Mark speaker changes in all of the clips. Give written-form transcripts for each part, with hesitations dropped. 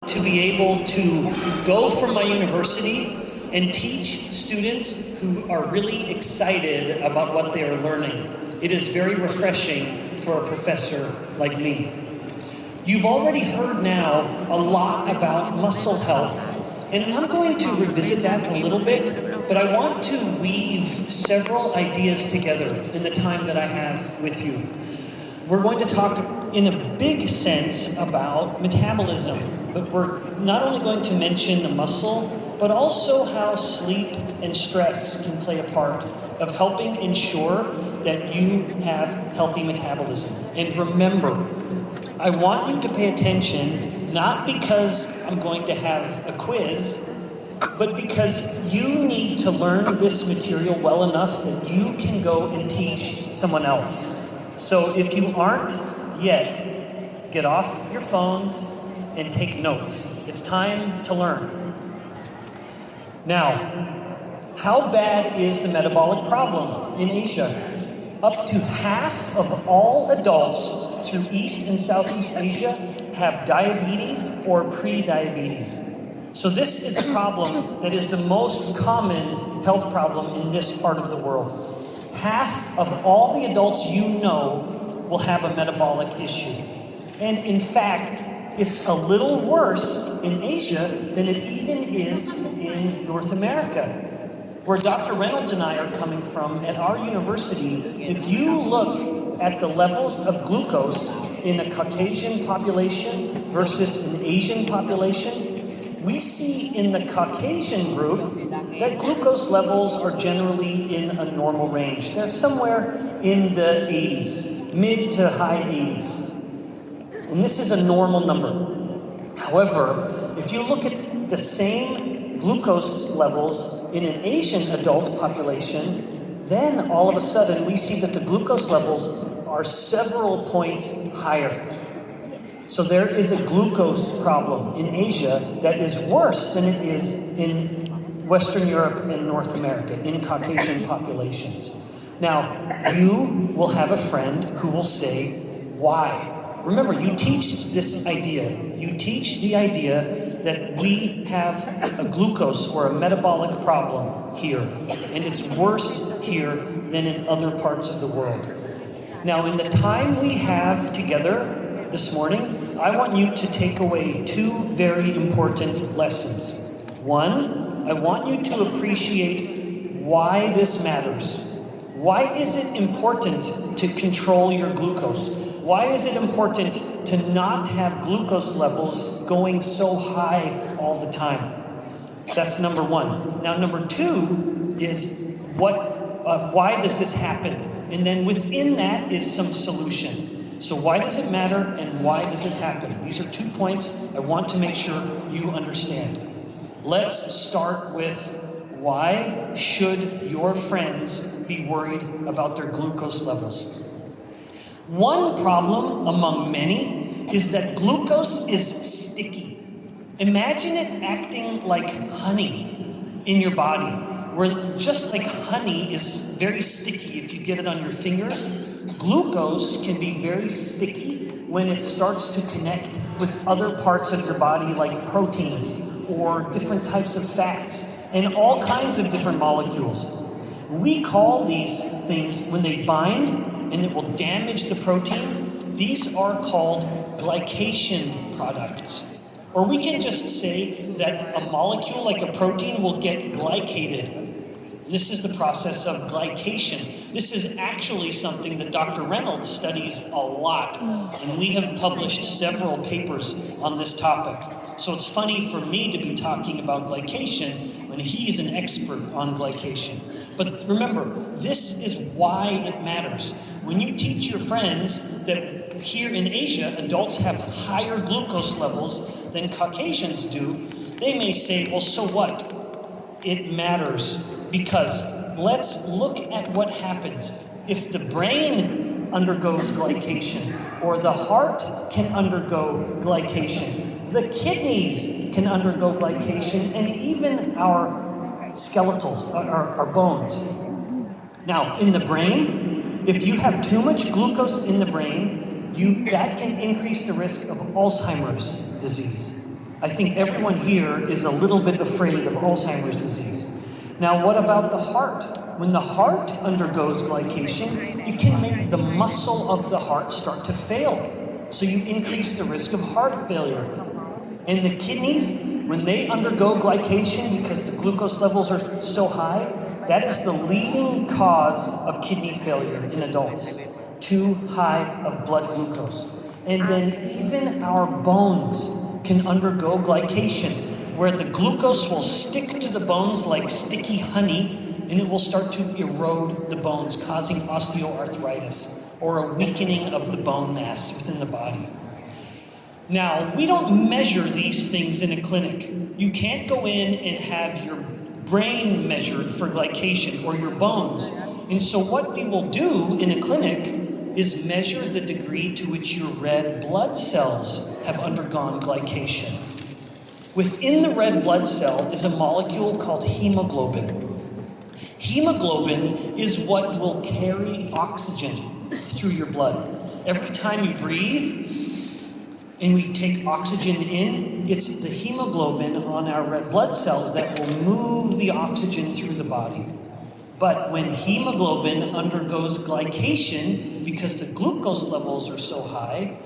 Speaker 1: to be able to go from my university and teach students who are really excited about what they are learning. It is very refreshing for a professor like me. You've already heard now a lot about muscle health, and I'm going to revisit that a little bit, but I want to weave several ideas together in the time that I have with you. We're going to talk in a big sense about metabolism, but we're not only going to mention the muscle, but also how sleep and stress can play a part of helping ensure that you have healthy metabolism. And remember, I want you to pay attention, not because I'm going to have a quiz, but because you need to learn this material well enough that you can go and teach someone else. So if you aren't yet, get off your phones and take notes. It's time to learn. Now, how bad is the metabolic problem in Asia? Up to half of all adults through East and Southeast Asia have diabetes or pre-diabetes. So this is a problem that is the most common health problem in this part of the world. Half of all the adults you know will have a metabolic issue. And in fact, it's a little worse in Asia than it even is in North America. Where Dr. Reynolds and I are coming from at our university, if you look at the levels of glucose in a Caucasian population versus an Asian population, we see in the Caucasian group that glucose levels are generally in a normal range. They're somewhere in the 80s, mid to high 80s. And this is a normal number. However, if you look at the same glucose levels in an Asian adult population, then all of a sudden we see that the glucose levels are several points higher. So there is a glucose problem in Asia that is worse than it is in Western Europe and North America, in Caucasian populations. Now, you will have a friend who will say, why? Remember, you teach this idea. You teach the idea that we have a glucose or a metabolic problem here, and it's worse here than in other parts of the world. Now, in the time we have together this morning, I want you to take away two very important lessons. One, I want you to appreciate why this matters. Why is it important to control your glucose? Why is it important to not have glucose levels going so high all the time? That's number one. Now, number two is why does this happen? And then within that is some solution. So why does it matter and why does it happen? These are 2 points I want to make sure you understand. Let's start with why should your friends be worried about their glucose levels? One problem among many is that glucose is sticky. Imagine it acting like honey in your body, where just like honey is very sticky if you get it on your fingers, glucose can be very sticky when it starts to connect with other parts of your body like proteins or different types of fats and all kinds of different molecules. We call these things, when they bind and it will damage the protein, these are called glycation products. Or we can just say that a molecule like a protein will get glycated. This is the process of glycation. This is actually something that Dr. Reynolds studies a lot, and we have published several papers on this topic. So it's funny for me to be talking about glycation when he's an expert on glycation. But remember, this is why it matters. When you teach your friends that here in Asia, adults have higher glucose levels than Caucasians do, they may say, well, so what? It matters. Because let's look at what happens. If the brain undergoes glycation, or the heart can undergo glycation, the kidneys can undergo glycation, and even our skeletals, our bones. Now, in the brain, if you have too much glucose in the brain, that can increase the risk of Alzheimer's disease. I think everyone here is a little bit afraid of Alzheimer's disease. Now, what about the heart? When the heart undergoes glycation, it can make the muscle of the heart start to fail. So you increase the risk of heart failure. And the kidneys, when they undergo glycation because the glucose levels are so high, that is the leading cause of kidney failure in adults. Too high of blood glucose. And then even our bones can undergo glycation, where the glucose will stick to the bones like sticky honey, and it will start to erode the bones, causing osteoarthritis or a weakening of the bone mass within the body. Now, we don't measure these things in a clinic. You can't go in and have your brain measured for glycation or your bones. And so what we will do in a clinic is measure the degree to which your red blood cells have undergone glycation. Within the red blood cell is a molecule called hemoglobin. Hemoglobin is what will carry oxygen through your blood. Every time you breathe and we take oxygen in, it's the hemoglobin on our red blood cells that will move the oxygen through the body. But when hemoglobin undergoes glycation, because the glucose levels are so high,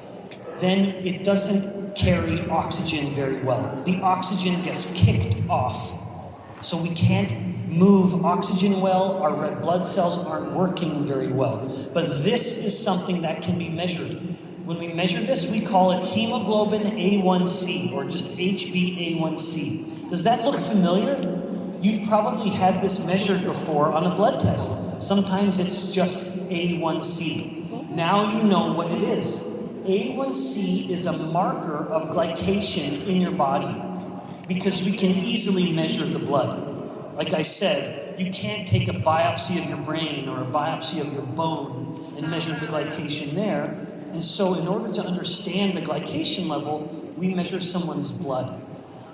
Speaker 1: then it doesn't carry oxygen very well. The oxygen gets kicked off. So we can't move oxygen well, our red blood cells aren't working very well. But this is something that can be measured. When we measure this, we call it hemoglobin A1C, or just HbA1C. Does that look familiar? You've probably had this measured before on a blood test. Sometimes it's just A1C. Now you know what it is. A1C is a marker of glycation in your body because we can easily measure the blood. Like I said, you can't take a biopsy of your brain or a biopsy of your bone and measure the glycation there. And so in order to understand the glycation level, we measure someone's blood.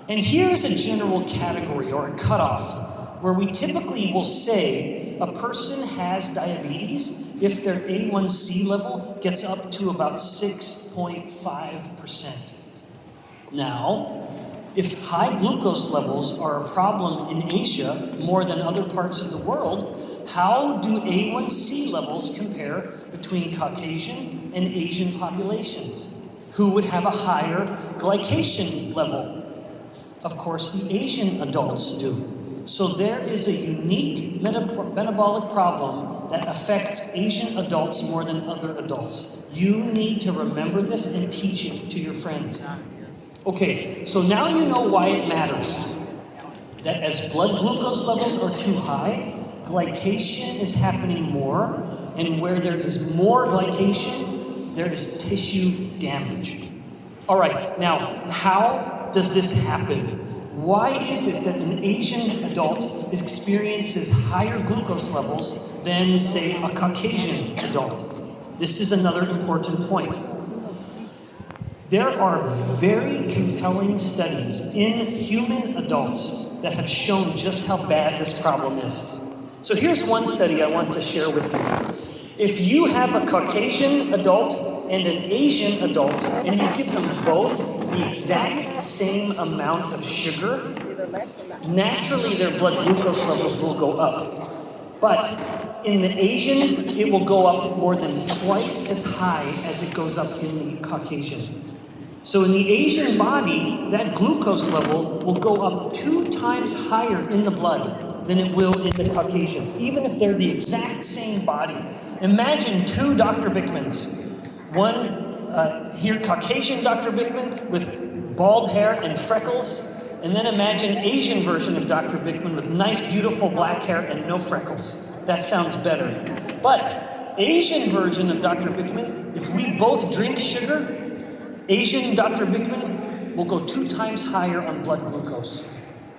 Speaker 1: And here's a general category or a cutoff where we typically will say a person has diabetes if their A1C level gets up to about 6.5%. Now, if high glucose levels are a problem in Asia more than other parts of the world, how do A1C levels compare between Caucasian and Asian populations? Who would have a higher glycation level? Of course, the Asian adults do. So there is a unique metabolic problem that affects Asian adults more than other adults. You need to remember this and teach it to your friends. Okay, so now you know why it matters. That as blood glucose levels are too high, glycation is happening more, and where there is more glycation, there is tissue damage. All right, now, how does this happen? Why is it that an Asian adult experiences higher glucose levels than, say, a Caucasian adult? This is another important point. There are very compelling studies in human adults that have shown just how bad this problem is. So here's one study I want to share with you. If you have a Caucasian adult and an Asian adult, and you give them both the exact same amount of sugar, naturally their blood glucose levels will go up. But in the Asian, it will go up more than twice as high as it goes up in the Caucasian. So in the Asian body, that glucose level will go up 2 times higher in the blood than it will in the Caucasian, even if they're the exact same body. Imagine 2 Dr. Bickmans. One here, Caucasian Dr. Bickman with bald hair and freckles, and then imagine Asian version of Dr. Bickman with nice, beautiful black hair and no freckles. That sounds better. But Asian version of Dr. Bickman, if we both drink sugar, Asian Dr. Bickman will go 2 times higher on blood glucose.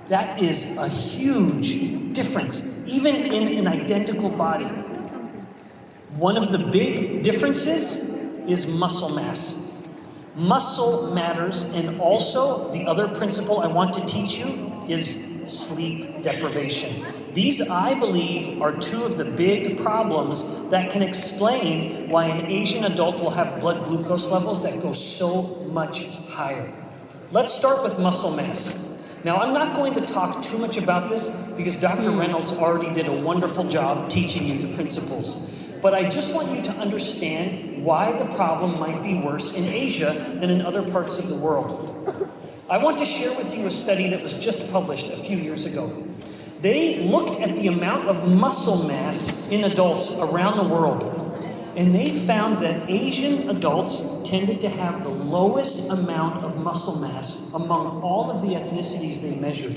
Speaker 1: That is a huge difference, even in an identical body. One of the big differences is muscle mass. Muscle matters, and also the other principle I want to teach you is sleep deprivation. These, I believe, are 2 of the big problems that can explain why an Asian adult will have blood glucose levels that go so much higher. Let's start with muscle mass. Now, I'm not going to talk too much about this because Dr. Reynolds already did a wonderful job teaching you the principles. But I just want you to understand why the problem might be worse in Asia than in other parts of the world. I want to share with you a study that was just published a few years ago. They looked at the amount of muscle mass in adults around the world, and they found that Asian adults tended to have the lowest amount of muscle mass among all of the ethnicities they measured.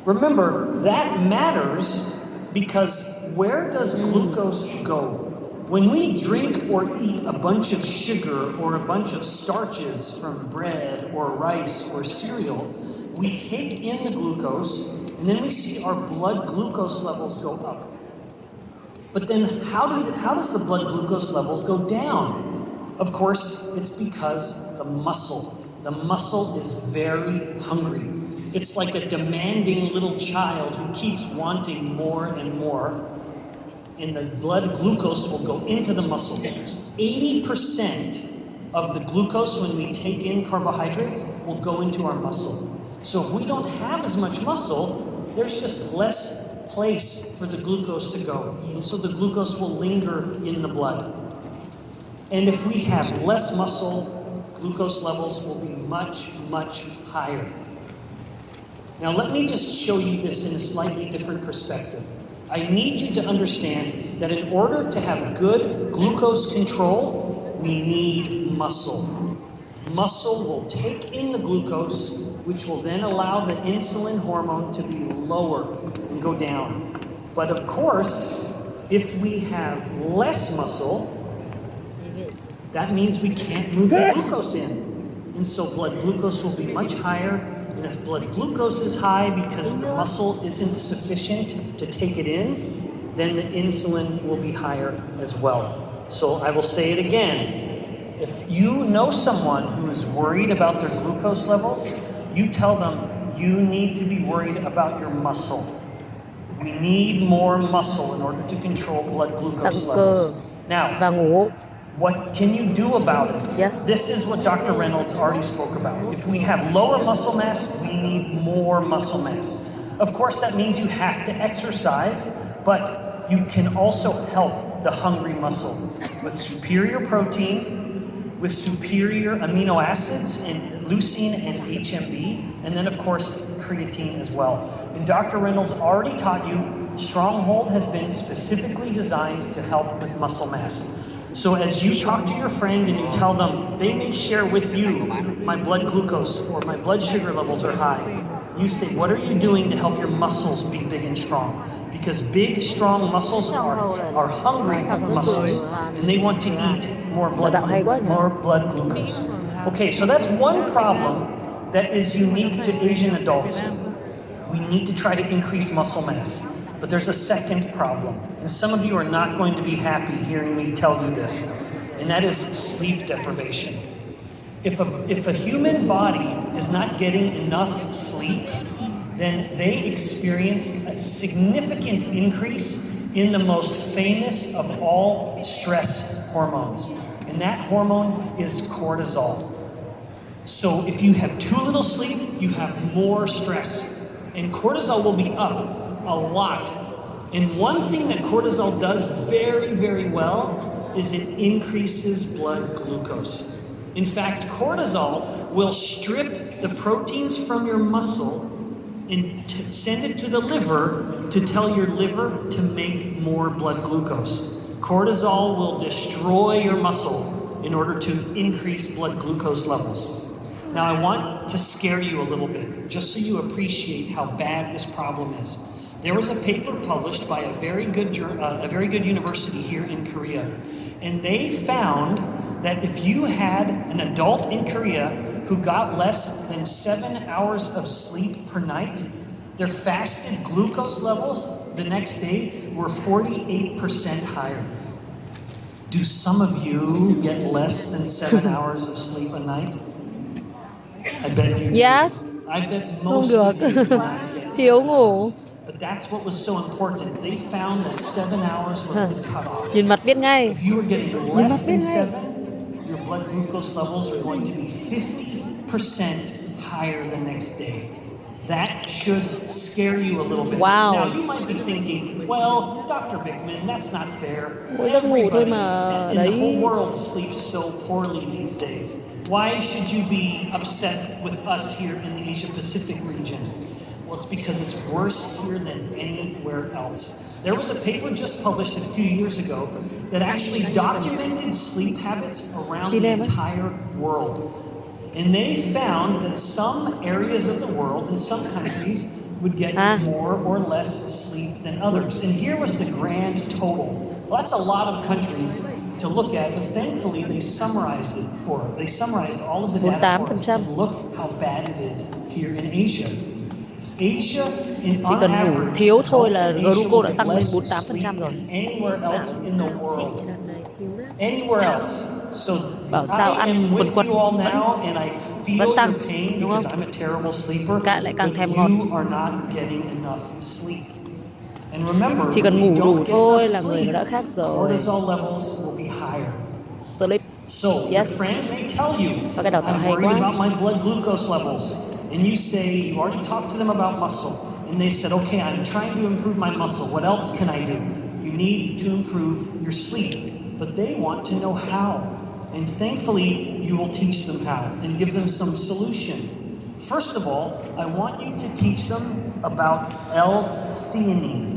Speaker 1: Remember, that matters because where does glucose go? When we drink or eat a bunch of sugar or a bunch of starches from bread or rice or cereal, we take in the glucose and then we see our blood glucose levels go up. But then how does the blood glucose levels go down? Of course, it's because the muscle is very hungry. It's like a demanding little child who keeps wanting more and more. And the blood glucose will go into the muscle. 80% of the glucose when we take in carbohydrates will go into our muscle. So if we don't have as much muscle, there's just less place for the glucose to go. And so the glucose will linger in the blood. And if we have less muscle, glucose levels will be much, much higher. Now let me just show you this in a slightly different perspective. I need you to understand that in order to have good glucose control, we need muscle. Muscle will take in the glucose, which will then allow the insulin hormone to be lower and go down. But of course, if we have less muscle, that means we can't move the glucose in. And so blood glucose will be much higher. And if blood glucose is high because the muscle isn't sufficient to take it in, then the insulin will be higher as well. So I will say it again. If you know someone who is worried about their glucose levels, you tell them you need to be worried about your muscle. We need more muscle in order to control blood glucose levels. Now, what can you do about it?
Speaker 2: Yes.
Speaker 1: This is what Dr. Reynolds already spoke about. If we have lower muscle mass, we need more muscle mass. Of course, that means you have to exercise, but you can also help the hungry muscle with superior protein, with superior amino acids, and leucine and HMB, and then of course, creatine as well. And Dr. Reynolds already taught you, Stronghold has been specifically designed to help with muscle mass. So as you talk to your friend and you tell them, they may share with you, my blood glucose or my blood sugar levels are high. You say, what are you doing to help your muscles be big and strong? Because big, strong muscles are hungry muscles, and they want to eat more blood glucose. Okay, so that's one problem that is unique to Asian adults. We need to try to increase muscle mass. But there's a second problem, and some of you are not going to be happy hearing me tell you this, and that is sleep deprivation. If a human body is not getting enough sleep, then they experience a significant increase in the most famous of all stress hormones, and that hormone is cortisol. So if you have too little sleep, you have more stress, and cortisol will be up a lot. And one thing that cortisol does very, very well is it increases blood glucose. In fact, cortisol will strip the proteins from your muscle and send it to the liver to tell your liver to make more blood glucose. Cortisol will destroy your muscle in order to increase blood glucose levels. Now I want to scare you a little bit, just so you appreciate how bad this problem is. There was a paper published by a very good university here in Korea, and they found that if you had an adult in Korea who got less than 7 hours of sleep per night, their fasted glucose levels the next day were 48% higher. Do some of you get less than 7 hours of sleep a night? I bet you do.
Speaker 2: Yes.
Speaker 1: I bet most of you do not get 7 hours. But that's what was so important. They found that 7 hours was the cutoff.
Speaker 2: Nhìn mặt biết ngay.
Speaker 1: If you were getting less than 7, your blood glucose levels are going to be 50% higher the next day. That should scare you a little bit.
Speaker 2: Wow.
Speaker 1: Now you might be thinking, well, Dr. Bickman, that's not fair.
Speaker 2: Mỗi giấc ngủ thôi mà
Speaker 1: In the
Speaker 2: đấy.
Speaker 1: whole world sleeps so poorly these days. Why should you be upset with us here in the Asia Pacific region? Well, it's because it's worse here than anywhere else. There was a paper just published a few years ago that actually documented sleep habits around the entire world. And they found that some areas of the world in some countries would get more or less sleep than others. And here was the grand total. Well, that's a lot of countries to look at, but thankfully they summarized it for us. They summarized all of the data for us, and look how bad it is here in Asia. Asia, on average,
Speaker 2: thiếu thôi là
Speaker 1: adults in Asia
Speaker 2: glucose đã
Speaker 1: will
Speaker 2: tăng
Speaker 1: get
Speaker 2: lên
Speaker 1: less
Speaker 2: 48%
Speaker 1: sleep
Speaker 2: rồi.
Speaker 1: than anywhere else in the world. Anywhere else. So
Speaker 2: Bảo sao
Speaker 1: I
Speaker 2: ăn
Speaker 1: am
Speaker 2: quần
Speaker 1: with
Speaker 2: quật
Speaker 1: you all now, and I feel
Speaker 2: vẫn tăng,
Speaker 1: your pain
Speaker 2: đúng
Speaker 1: because
Speaker 2: không?
Speaker 1: I'm a terrible sleeper.
Speaker 2: Càng lại càng
Speaker 1: But
Speaker 2: thèm ngọt.
Speaker 1: you are not getting enough sleep. And remember,
Speaker 2: Chỉ cần
Speaker 1: when
Speaker 2: ngủ
Speaker 1: you
Speaker 2: đủ
Speaker 1: don't get
Speaker 2: thôi
Speaker 1: enough
Speaker 2: là người
Speaker 1: sleep,
Speaker 2: nó đã khác rồi.
Speaker 1: cortisol levels will be higher.
Speaker 2: Sleep.
Speaker 1: So your friend may tell you,
Speaker 2: Và cái đào tạo
Speaker 1: I'm
Speaker 2: hay
Speaker 1: worried
Speaker 2: quá.
Speaker 1: about my blood glucose levels. And you say, you already talked to them about muscle. And they said, okay, I'm trying to improve my muscle. What else can I do? You need to improve your sleep. But they want to know how. And thankfully, you will teach them how and give them some solution. First of all, I want you to teach them about L-theanine.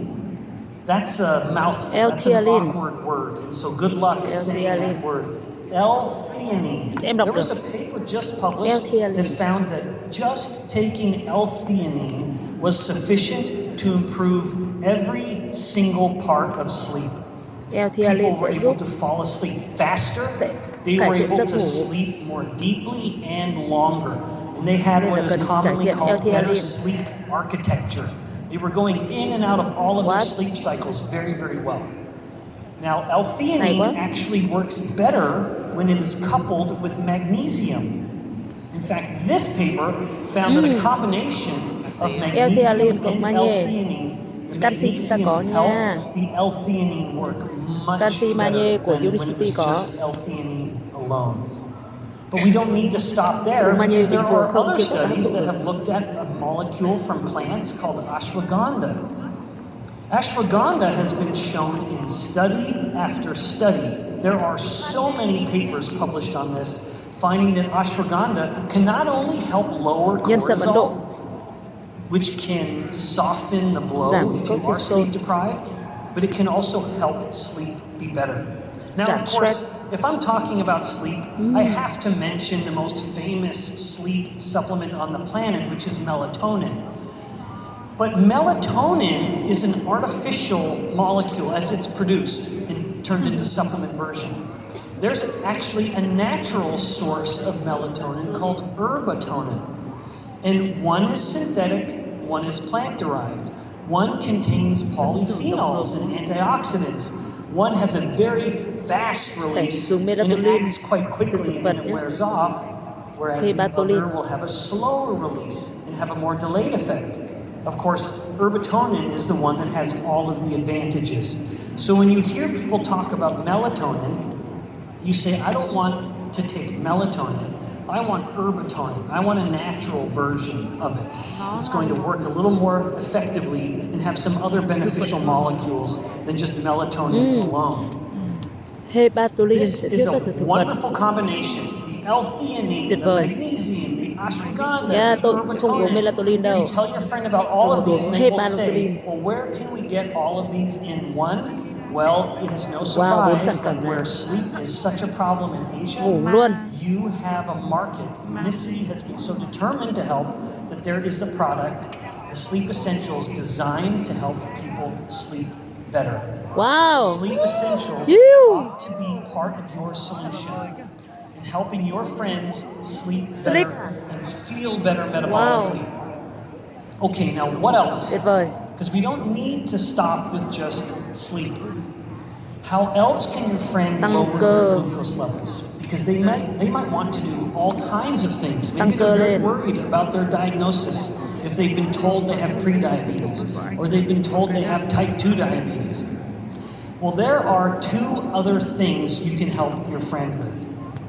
Speaker 1: That's a mouthful. That's an awkward word. And so good luck saying that word. L-theanine. There was a paper just published that found that just taking L-theanine was sufficient to improve every single part of sleep. People were able to fall asleep faster. They were able to sleep more deeply and longer. And they had what is commonly called better sleep architecture. They were going in and out of all of their sleep cycles very, very well. Now, L-theanine actually works better when it is coupled with magnesium. In fact, this paper found that a combination of magnesium and L-theanine, the magnesium helped the L-theanine work much better than when it was just L-theanine alone. But we don't need to stop there because there are other studies that have looked at a molecule from plants called ashwagandha. Ashwagandha has been shown in study after study. There are so many papers published on this, finding that ashwagandha can not only help lower cortisol, which can soften the blow if you are sleep deprived, but it can also help sleep be better. Now, of course, if I'm talking about sleep, I have to mention the most famous sleep supplement on the planet, which is melatonin. But melatonin is an artificial molecule as it's produced and turned into supplement version. There's actually a natural source of melatonin called herbatonin. And one is synthetic, one is plant-derived. One contains polyphenols and antioxidants. One has a very fast release, and it acts quite quickly and then it wears off, whereas the other will have a slower release and have a more delayed effect. Of course, herbatonin is the one that has all of the advantages. So when you hear people talk about melatonin, you say, I don't want to take melatonin. I want herbatonin. I want a natural version of it. It's going to work a little more effectively and have some other beneficial molecules than just melatonin alone. This is a wonderful combination. The L-theanine, the magnesium, the ashwagandha, the herbatonin. You tell your friend about all of these and they will say, well, where can we get all of these in one? Well, it is no surprise that where sleep is such a problem in Asia, you have a market. Missy has been so determined to help that there is a product, the Sleep Essentials, designed to help people sleep better.
Speaker 2: Wow!
Speaker 1: So Sleep Essentials ought to be part of your solution in helping your friends sleep better and feel better metabolically. Okay, now what else? Because we don't need to stop with just sleep. How else can your friend lower their glucose levels? Because they might want to do all kinds of things. Maybe they're very worried about their diagnosis if they've been told they have prediabetes or they've been told they have type 2 diabetes. Well, there are two other things you can help your friend with.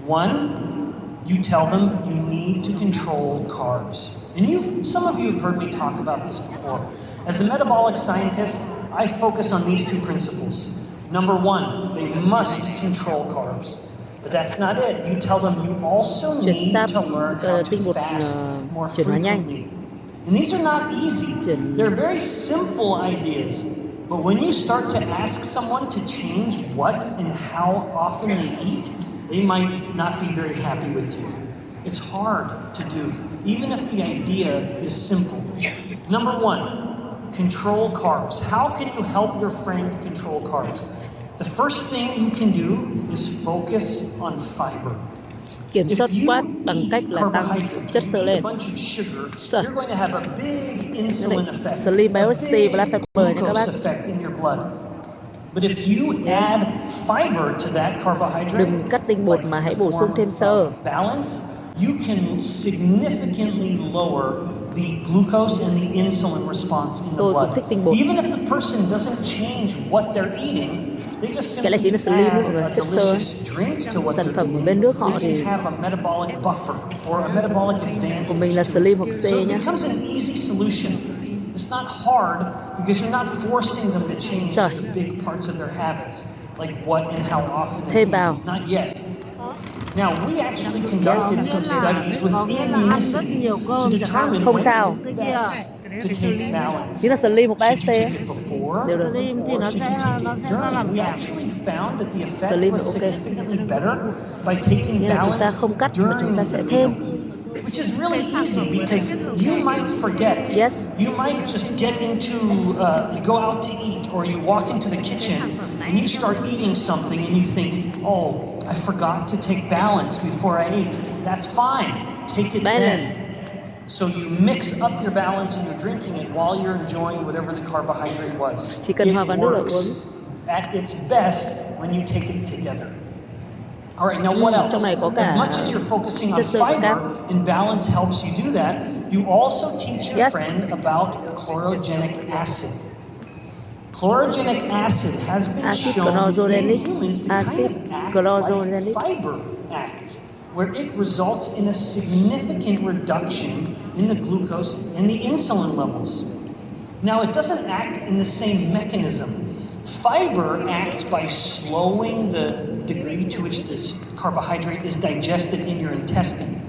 Speaker 1: One you tell them you need to control carbs. And some of you have heard me talk about this before. As a metabolic scientist, I focus on these two principles. Number one, they must control carbs. But that's not it. You tell them you also need to learn how to fast more frequently. And these are not easy. They're very simple ideas. But when you start to ask someone to change what and how often they eat, they might not be very happy with you. It's hard to do, even if the idea is simple. Number one, control carbs. How can you help your friend control carbs? The first thing you can do is focus on fiber.
Speaker 2: Kiểm soát quát bằng cách là tăng chất xơ lên.
Speaker 1: You're going to have a big insulin effect,
Speaker 2: Slim biopsy và fiber nha các bác.
Speaker 1: But if you add fiber to that carbohydrate,
Speaker 2: đừng cắt tinh bột mà hãy bổ sung thêm xơ.
Speaker 1: Balance, you can significantly lower the glucose and the insulin response in the blood. Even if the person doesn't change what they're eating, they just simply add a delicious drink to what they're eating. They can have a metabolic buffer or a metabolic advantage.
Speaker 2: Của mình là Slim hoặc C
Speaker 1: So it
Speaker 2: nhé.
Speaker 1: becomes an easy solution. It's not hard because you're not forcing them to change the big parts of their habits, like what and how often they eat. Not yet. Now, we actually conducted some studies within Unicity to determine when it's best to take balance.
Speaker 2: Chính là Slim hoặc
Speaker 1: Should you
Speaker 2: C.
Speaker 1: take it before or should you take it during? We actually found that the effect was significantly better by taking
Speaker 2: Chúng ta không cắt mà chúng ta sẽ thêm.
Speaker 1: Which is really easy because you might forget.
Speaker 2: Yes.
Speaker 1: You might just get into, you go out to eat or you walk into the kitchen and you start eating something and you think, oh, I forgot to take balance before I ate. That's fine. Take it then. So you mix up your balance and you're drinking it while you're enjoying whatever the carbohydrate was.
Speaker 2: Chỉ cần hòa vào nước là uống.
Speaker 1: It works at its best when you take it together. All right, now what else?
Speaker 2: Trong này có cả
Speaker 1: as much as you're focusing on fiber and balance helps you do that, you also teach your friend about chlorogenic acid. Chlorogenic acid has been shown in humans to kind of act like fiber acts, where it results in a significant reduction in the glucose and the insulin levels. Now, it doesn't act in the same mechanism. Fiber acts by slowing the degree to which this carbohydrate is digested in your intestine.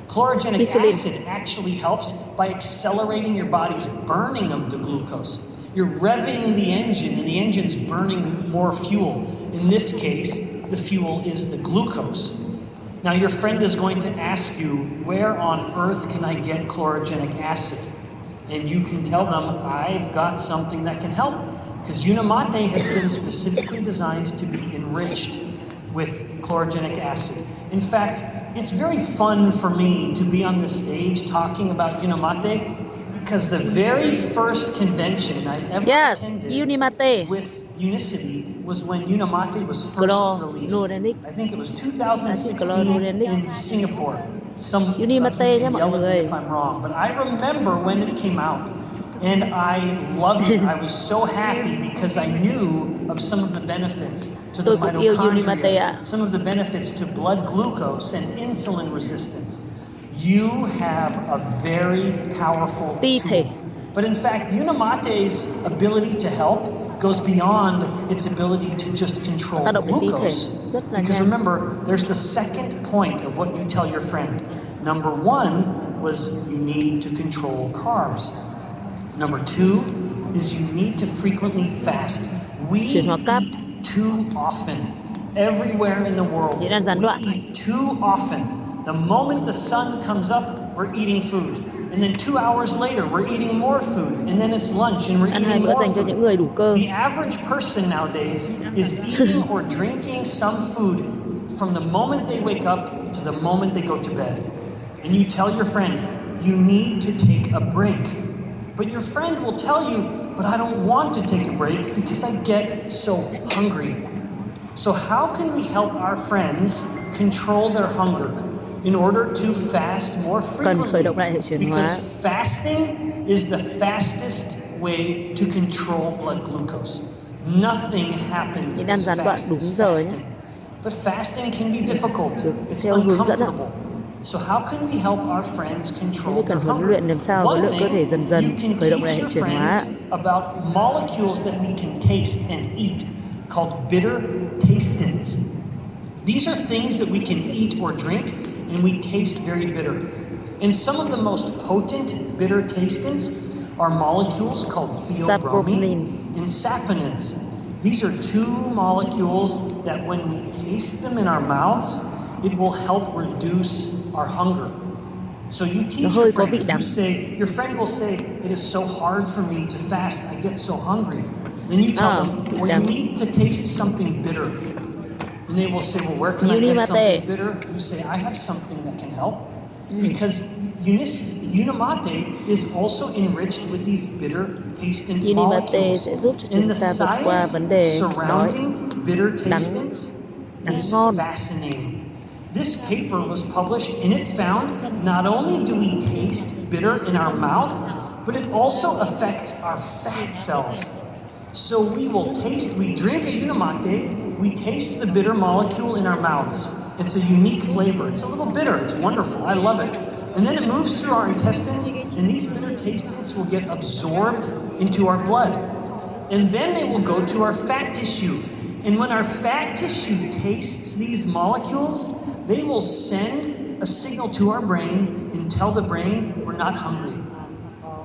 Speaker 1: Chlorogenic acid actually helps by accelerating your body's burning of the glucose. You're revving the engine and the engine's burning more fuel. In this case, the fuel is the glucose. Now your friend is going to ask you, where on earth can I get chlorogenic acid? And you can tell them, I've got something that can help. Because Unimate has been specifically designed to be enriched with chlorogenic acid. In fact, it's very fun for me to be on the stage talking about Unimate because the very first convention I ever attended with Unicity was when Unimate was first released. I think it was 2016 in Singapore. Some of you can yell at me if I'm wrong, but I remember when it came out. And I loved it. I was so happy because I knew of some of the benefits to the mitochondria, some of the benefits to blood glucose and insulin resistance. You have a very powerful tool. But in fact, Unimate's ability to help goes beyond its ability to just control glucose. Because remember, there's the second point of what you tell your friend. Number one was you need to control carbs. Number two is you need to frequently fast. We eat too often. Everywhere in the world, we eat too often. The moment the sun comes up, we're eating food. And then 2 hours later, we're eating more food. And then it's lunch and we're eating more food. The average person nowadays is eating or drinking some food from the moment they wake up to the moment they go to bed. And you tell your friend, you need to take a break. But your friend will tell you, but I don't want to take a break because I get so hungry. So how can we help our friends control their hunger in order to fast more frequently? Because fasting is the fastest way to control blood glucose. Nothing happens as fast as fasting. But fasting can be difficult. It's uncomfortable. So how can we help our friends
Speaker 2: Thế
Speaker 1: control
Speaker 2: thì cần
Speaker 1: their
Speaker 2: huấn
Speaker 1: hunger?
Speaker 2: luyện làm sao với
Speaker 1: One
Speaker 2: lượng cơ thể
Speaker 1: thing,
Speaker 2: dần dần
Speaker 1: you can
Speaker 2: khởi động lại
Speaker 1: teach
Speaker 2: hệ
Speaker 1: your
Speaker 2: chuyển hóa.
Speaker 1: friends about molecules that we can taste and eat called bitter tastings. These are things that we can eat or drink and we taste very bitter. And some of the most potent bitter tastings are molecules called theobromine and saponins. These are two molecules that when we taste them in our mouths, it will help reduce our hunger. So you teach your friend, your friend will say, it is so hard for me to fast, I get so hungry. Then you tell them, well, you need to taste something bitter. And they will say, well, where can I get something bitter? You say, I have something that can help. Because Unimate is also enriched with these bitter tasting molecules. And the science surrounding bitter tastings is fascinating. This paper was published and it found not only do we taste bitter in our mouth, but it also affects our fat cells. So we drink a Unimate, we taste the bitter molecule in our mouths. It's a unique flavor. It's a little bitter. It's wonderful. I love it. And then it moves through our intestines, and these bitter tastings will get absorbed into our blood. And then they will go to our fat tissue. And when our fat tissue tastes these molecules, they will send a signal to our brain and tell the brain we're not hungry.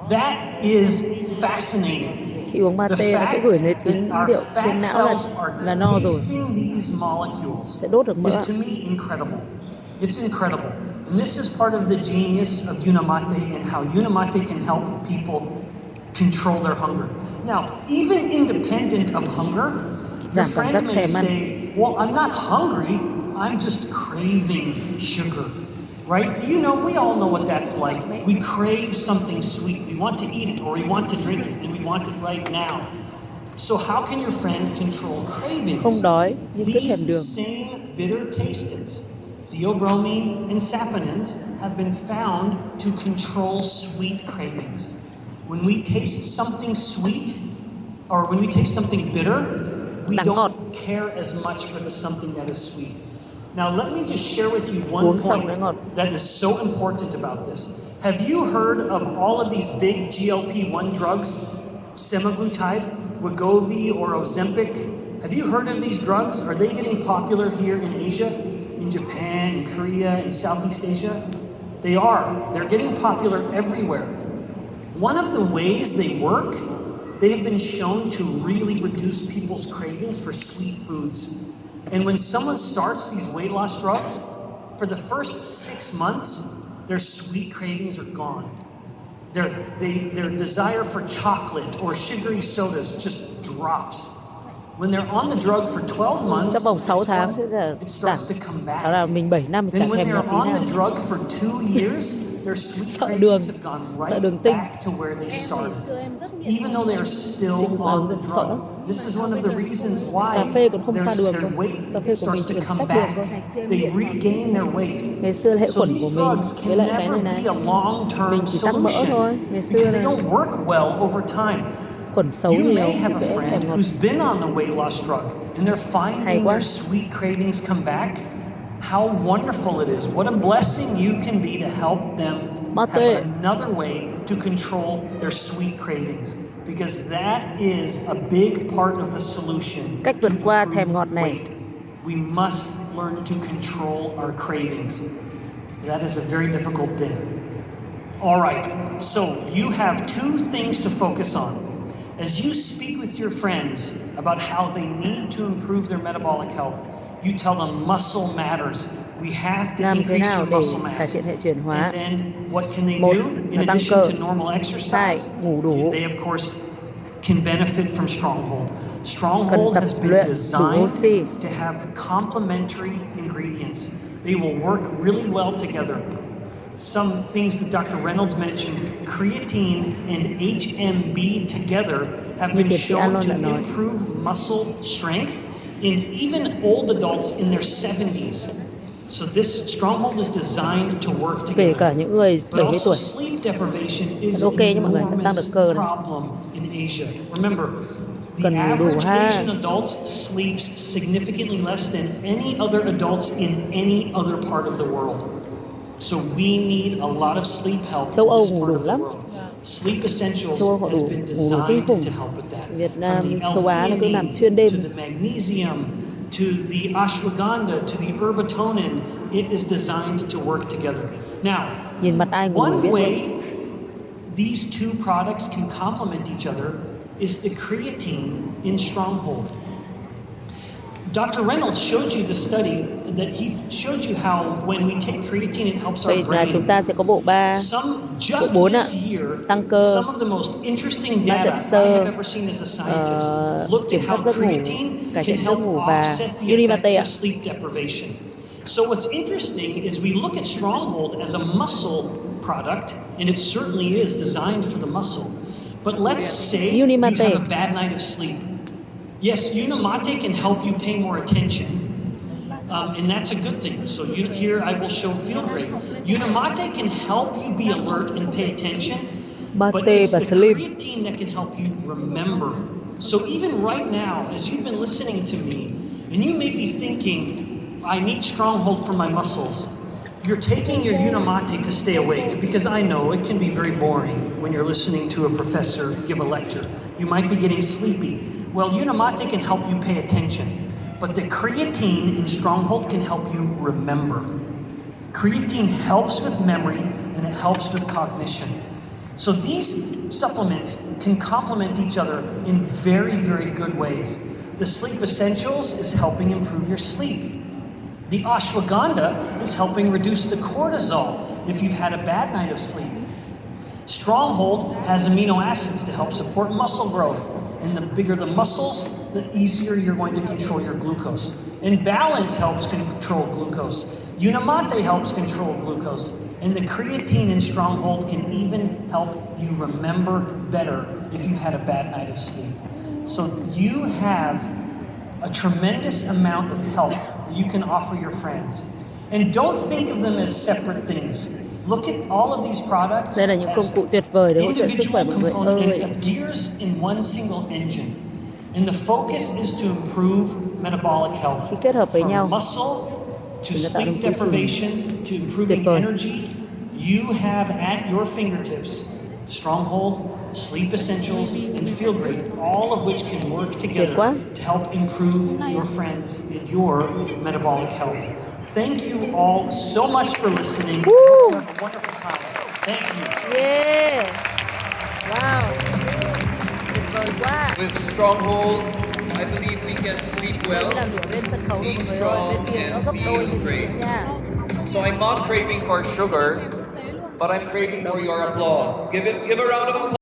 Speaker 1: That is fascinating.
Speaker 2: Khi uống mate nó sẽ gửi đến tín hiệu trên não là no rồi, sẽ đốt được mỡ.
Speaker 1: To me incredible. It's incredible. And this is part of the genius of Unimate and how Unimate can help people control their hunger. Now, even independent of hunger, your friend may say, well, I'm not hungry, I'm just craving sugar. Right? Do you know, we all know what that's like. We crave something sweet. We want to eat it or we want to drink it and we want it right now. So how can your friend control cravings?
Speaker 2: Không đói nhưng cứ thèm đường.
Speaker 1: These same bitter tastings, theobromine and saponins, have been found to control sweet cravings. When we taste something sweet or when we taste something bitter, we don't care as much for the something that is sweet. Now let me just share with you one point that is so important about this. Have you heard of all of these big GLP-1 drugs, semaglutide, Wegovy, or Ozempic? Have you heard of these drugs? Are they getting popular here in Asia, in Japan, in Korea, in Southeast Asia? They are. They're getting popular everywhere. One of the ways they work, they have been shown to really reduce people's cravings for sweet foods. And when someone starts these weight loss drugs, for the first 6 months, their sweet cravings are gone. Their desire for chocolate or sugary sodas just drops. When they're on the drug for 12 months, it starts to come back. Then when they're on the drug for 2 years, their sweet cravings have gone right back to where they started. Even though they are still on the drug. This is one of the reasons why their weight starts to come back. They regain their weight. So these drugs can never be a long-term solution because they don't work well over time. You may have a friend who's been on the weight loss drug and they're finding their sweet cravings come back. How wonderful it is. What a blessing you can be to help them have another way to control their sweet cravings. Because that is a big part of the solution to improve weight. We must learn to control our cravings. That is a very difficult thing. All right, so you have 2 things to focus on. As you speak with your friends about how they need to improve their metabolic health, you tell them muscle matters. We have to increase your muscle mass. And then what can they do? In addition to normal exercise, they of course can benefit from Stronghold. Stronghold has been designed to have complementary ingredients. They will work really well together. Some things that Dr. Reynolds mentioned, creatine and HMB together have been shown to improve muscle strength in even old adults in their 70s. So this Stronghold is designed to work together. But also sleep deprivation is an enormous problem in Asia. Remember, the average Asian adult sleeps significantly less than any other adults in any other part of the world. So we need a lot of sleep help
Speaker 2: Châu
Speaker 1: in
Speaker 2: Âu
Speaker 1: this
Speaker 2: ngủ
Speaker 1: part
Speaker 2: đủ
Speaker 1: of the
Speaker 2: lắm.
Speaker 1: world. Sleep Essentials
Speaker 2: Châu Âu họ
Speaker 1: has
Speaker 2: ngủ
Speaker 1: been
Speaker 2: kinh
Speaker 1: designed
Speaker 2: khủng.
Speaker 1: to help with that.
Speaker 2: Việt Nam,
Speaker 1: From the
Speaker 2: châu Á nó cứ làm xuyên
Speaker 1: L-theanine
Speaker 2: đêm.
Speaker 1: to the magnesium to the ashwagandha to the herbatonin, it is designed to work together. Now,
Speaker 2: Nhìn mặt ai ngủ
Speaker 1: one
Speaker 2: biết
Speaker 1: way
Speaker 2: luôn.
Speaker 1: these two products can complement each other is the creatine in Stronghold. Dr. Reynolds showed you the study that he showed you how when we take creatine it helps our
Speaker 2: Vậy là
Speaker 1: brain.
Speaker 2: chúng ta sẽ có bộ 3,
Speaker 1: Some just
Speaker 2: bộ 4
Speaker 1: this year,
Speaker 2: tăng cơ,
Speaker 1: some of the most interesting
Speaker 2: phát
Speaker 1: data
Speaker 2: triển
Speaker 1: I
Speaker 2: xơ,
Speaker 1: have ever seen as a scientist looked
Speaker 2: kiểm
Speaker 1: at
Speaker 2: soát
Speaker 1: how
Speaker 2: giấc ngủ,
Speaker 1: creatine
Speaker 2: cải
Speaker 1: can
Speaker 2: thiện giấc
Speaker 1: help
Speaker 2: ngủ và
Speaker 1: offset the
Speaker 2: Unimate
Speaker 1: effects
Speaker 2: ạ.
Speaker 1: of sleep deprivation. So what's interesting is we look at Stronghold as a muscle product, and it certainly is designed for the muscle. But let's say you
Speaker 2: Unimate.
Speaker 1: have a bad night of sleep. Yes, Unimate can help you pay more attention, and that's a good thing. So here I will show feel great. Unimate can help you be alert and pay attention, but
Speaker 2: Mate
Speaker 1: it's
Speaker 2: và
Speaker 1: the
Speaker 2: sleep.
Speaker 1: creatine that can help you remember. So even right now, as you've been listening to me, and you may be thinking, I need Stronghold for my muscles. You're taking your Unimate to stay awake, because I know it can be very boring when you're listening to a professor give a lecture. You might be getting sleepy. Well, Unimate can help you pay attention, but the creatine in Stronghold can help you remember. Creatine helps with memory and it helps with cognition. So these supplements can complement each other in very, very good ways. The Sleep Essentials is helping improve your sleep. The ashwagandha is helping reduce the cortisol if you've had a bad night of sleep. Stronghold has amino acids to help support muscle growth. And the bigger the muscles, the easier you're going to control your glucose. And Balance helps control glucose. Unimate helps control glucose. And the creatine in Stronghold can even help you remember better if you've had a bad night of sleep. So you have a tremendous amount of help that you can offer your friends. And don't think of them as separate things. Look at all of these products
Speaker 2: Đây là những công
Speaker 1: as
Speaker 2: cụ tuyệt vời để hỗ trợ sức khỏe
Speaker 1: individual
Speaker 2: mọi người ơi.
Speaker 1: component of gears in one single engine. And the focus is to improve metabolic health.
Speaker 2: Khi kết hợp với
Speaker 1: From
Speaker 2: nhau
Speaker 1: muscle to
Speaker 2: thì nó tạo
Speaker 1: sleep
Speaker 2: nên quy trình
Speaker 1: deprivation to
Speaker 2: tuyệt
Speaker 1: improving
Speaker 2: vời.
Speaker 1: energy, you have at your fingertips Stronghold, Sleep Essentials, and Feel Great, all of which can work together
Speaker 2: quá.
Speaker 1: to help improve your friends and your metabolic health. Thank you all so much for listening. I hope you have a wonderful time. Thank you.
Speaker 2: Yeah. Wow. Tuyệt vời quá.
Speaker 3: With Stronghold, I believe we can sleep well,
Speaker 2: Làm được lên sân khấu
Speaker 3: be
Speaker 2: rồi mọi người ơi.
Speaker 3: strong,
Speaker 2: Bên kia nó
Speaker 3: and
Speaker 2: gấp đôi
Speaker 3: feel
Speaker 2: như thế
Speaker 3: great.
Speaker 2: nha.
Speaker 3: So I'm not craving for sugar, but I'm craving for your applause. Give a round of applause.